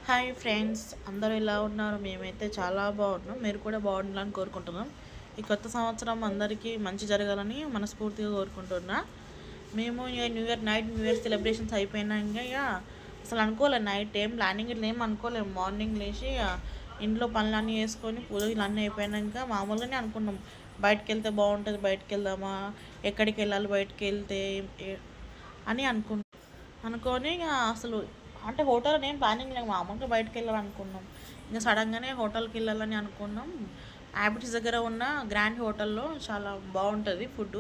Hi friends, అందరూ ఎలా ఉన్నారు? మేమైతే చాలా బాగున్నాం. మీరు కూడా బాగుండాలని కోరుకుంటున్నాం. ఈ కొత్త సంవత్సరం అందరికీ మంచి జరగాలని మనస్ఫూర్తిగా కోరుకుంటున్నా. మేము ఇక న్యూ ఇయర్ సెలబ్రేషన్స్ అయిపోయినాక అసలు అనుకోలేదు. నైట్ ఏం ప్లానింగ్ ఇట్లా ఏం అనుకోలేము. మార్నింగ్ లేచి ఇంట్లో పనులన్నీ వేసుకొని పూజలు అన్నీ అయిపోయినాక మామూలుగానే అనుకున్నాం, బయటకు వెళ్తే బాగుంటుంది, బయటకు వెళ్దామా, ఎక్కడికి వెళ్ళాలి, బయటకు వెళ్తే అని అనుకొని ఇక అసలు అంటే హోటల్ నేను ప్లానింగ్ లేక మామూలుగా బయటకు వెళ్ళాలనుకున్నాం. ఇంకా సడన్గానే హోటల్కి వెళ్ళాలని అనుకున్నాం. హ్యాబిట్స్ దగ్గర ఉన్న గ్రాండ్ హోటల్లో చాలా బాగుంటుంది ఫుడ్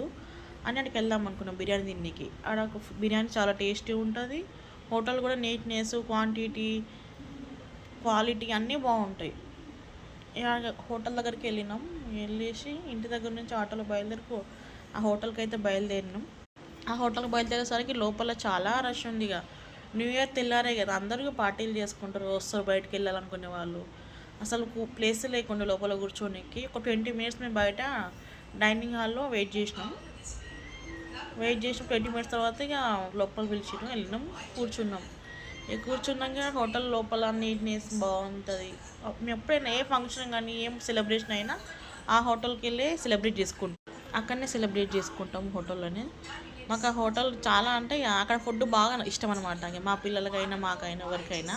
అని అక్కడికి వెళ్దాం అనుకున్నాం బిర్యానీ తిన్నీకి. ఆడ బిర్యానీ చాలా టేస్టీ ఉంటుంది. హోటల్ కూడా నీట్నెస్, క్వాలిటీ అన్నీ బాగుంటాయి. హోటల్ దగ్గరికి వెళ్ళేసి ఇంటి దగ్గర నుంచి ఆటోలో ఆ హోటల్కి అయితే బయలుదేరినాం. ఆ హోటల్కి బయలుదేరేసరికి లోపల చాలా రష్ ఉంది. ఇక న్యూ ఇయర్ తెల్లారే కదా, అందరూ పార్టీలు చేసుకుంటారు, వస్తారు బయటకు వెళ్ళాలనుకునే వాళ్ళు. అసలు ప్లేస్ లేకుండా లోపల కూర్చోనికి ఒక 20 మినిట్స్ మేము బయట డైనింగ్ హాల్లో వెయిట్ చేసి 20 మినిట్స్ తర్వాత ఇక లోపల పిలిచినాం, వెళ్ళినాం, కూర్చున్నాం. ఇక కూర్చున్నాక హోటల్ లోపల నీట్నెస్ బాగుంటుంది. మేము ఎప్పుడైనా ఏ ఫంక్షన్ కానీ ఏం సెలబ్రేషన్ అయినా ఆ హోటల్కి వెళ్ళి అక్కడనే సెలబ్రేట్ చేసుకుంటాం హోటల్లోనే. మాకు ఆ హోటల్ చాలా అంటే అక్కడ ఫుడ్ బాగా ఇష్టం అనమాట. మా పిల్లలకైనా మాకైనా ఎవరికైనా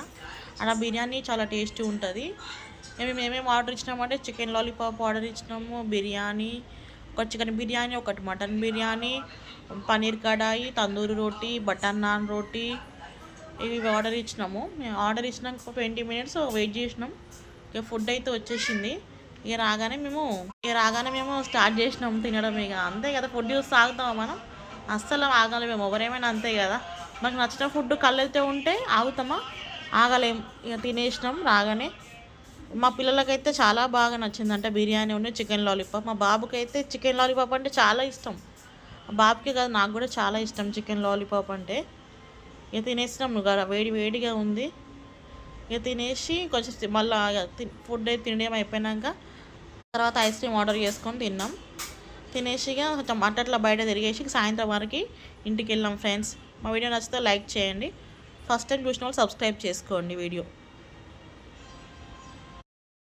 అక్కడ బిర్యానీ చాలా టేస్టీ ఉంటుంది. మేము ఏమేమి ఆర్డర్ ఇచ్చినామంటే చికెన్ లాలీపాప్ ఆర్డర్ ఇచ్చినాము, బిర్యానీ, ఒక చికెన్ బిర్యానీ, ఒకటి మటన్ బిర్యానీ, పన్నీర్ కడాయి, తందూరి రోటీ, బటర్ నాన్ రోటీ, ఇవి ఆర్డర్ ఇచ్చినాము. మేము ఆర్డర్ ఇచ్చినాక 20 మినిట్స్ వెయిట్ చేసినాం. ఇక ఫుడ్ అయితే వచ్చేసింది. ఇక రాగానే మేము స్టార్ట్ చేసినాం తినడం. ఇక అంతే కదా, ఫుడ్ చూసి సాగుతాము మనం, అస్సలు ఆగలేము. ఎవరేమైనా అంతే కదా, మనకు నచ్చిన ఫుడ్ కళ్ళైతే ఉంటే ఆగుతామా? ఆగలేము. ఇక తినేసినాం రాగానే. మా పిల్లలకైతే చాలా బాగా నచ్చిందంట బిర్యానీ ఉన్న చికెన్ లాలీపాప్. మా బాబుకి అయితే చికెన్ లాలీపాప్ అంటే చాలా ఇష్టం. బాబుకి కాదు, నాకు కూడా చాలా ఇష్టం చికెన్ లాలీపాప్ అంటే. ఇక తినేసినాం, వేడిగా ఉంది. ఇక తినేసి కొంచెం మళ్ళీ ఫుడ్ అయితే తినడం అయిపోయినాక తర్వాత ఐస్ క్రీమ్ ఆర్డర్ చేసుకొని తిన్నాం. తినేసిగా కొంచెం అట్లా బయట తిరిగేసి సాయంత్రం వరకు ఇంటికి వెళ్ళాం ఫ్రెండ్స్. మా వీడియో నచ్చితే లైక్ చేయండి. ఫస్ట్ టైం చూసిన వాళ్ళు సబ్స్క్రైబ్ చేసుకోండి వీడియో.